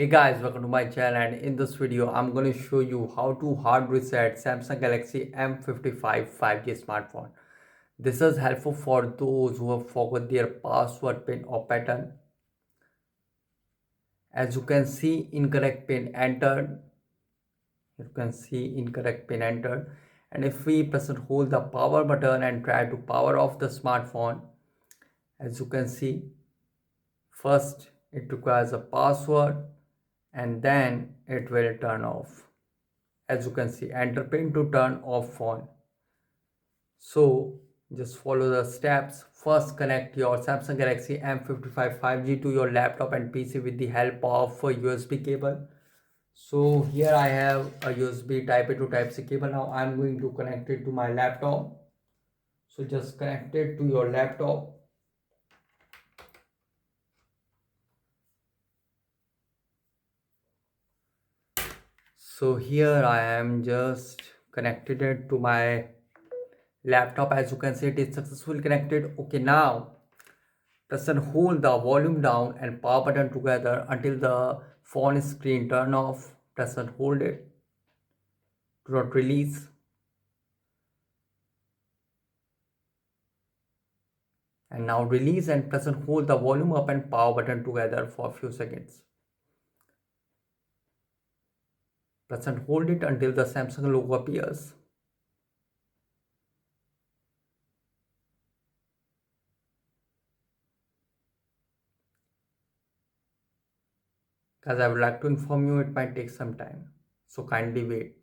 Hey guys, welcome to my channel, and in this video I'm going to show you how to hard reset Samsung Galaxy M55 5G smartphone. This is helpful for those who have forgot their password, pin or pattern. As you can see, incorrect pin entered. And if we press and hold the power button and try to power off the smartphone, as you can see, first it requires a password and then it will turn off. As you can see, enter pin to turn off phone. So just follow the steps. First, connect your Samsung Galaxy M55 5G to your laptop and PC with the help of a USB cable. So here I have a USB type A to type C cable. Now I'm going to connect it to my laptop. So just connect it to your laptop. So here I am just connected it to my laptop. As you can see, it is successfully connected. Okay, now press and hold the volume down and power button together until the phone screen turn off. Press and hold it. Do not release. And now release and press and hold the volume up and power button together for a few seconds. Press and hold it until the Samsung logo appears. Guys, I would like to inform you it might take some time. So kindly wait.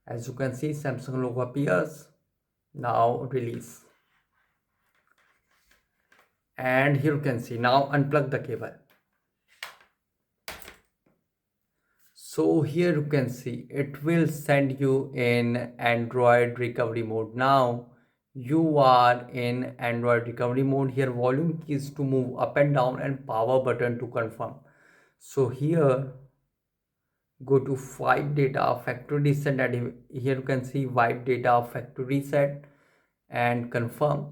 As you can see, Samsung logo appears. Now release. And here you can see, now unplug the cable. So here you can see it will send you in Android recovery mode. Now you are in Android recovery mode. Here volume keys to move up and down and power button to confirm. So here go to wipe data factory reset, and here you can see wipe data factory reset and confirm.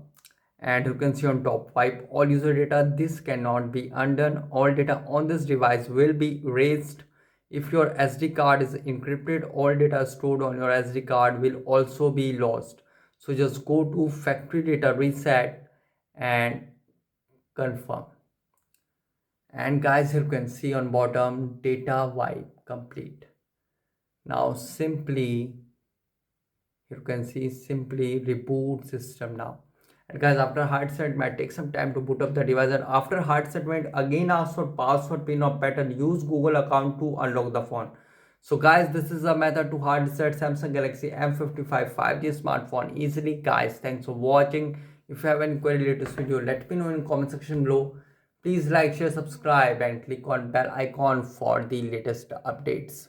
And you can see on top, wipe all user data. This cannot be undone. All data on this device will be erased. If your SD card is encrypted, all data stored on your SD card will also be lost. So just go to factory data reset and confirm. And guys, here you can see on bottom, data wipe complete. Now simply, here you can see, simply reboot system now. And guys, after hard set might take some time to boot up the device, and after hard set might again ask for password, pin or pattern. Use Google account to unlock the phone. So guys, this is a method to hard reset Samsung Galaxy M55 5G smartphone easily. Guys, thanks for watching. If you have any query related to this video, let me know in comment section below. Please like, share, subscribe and click on bell icon for the latest updates.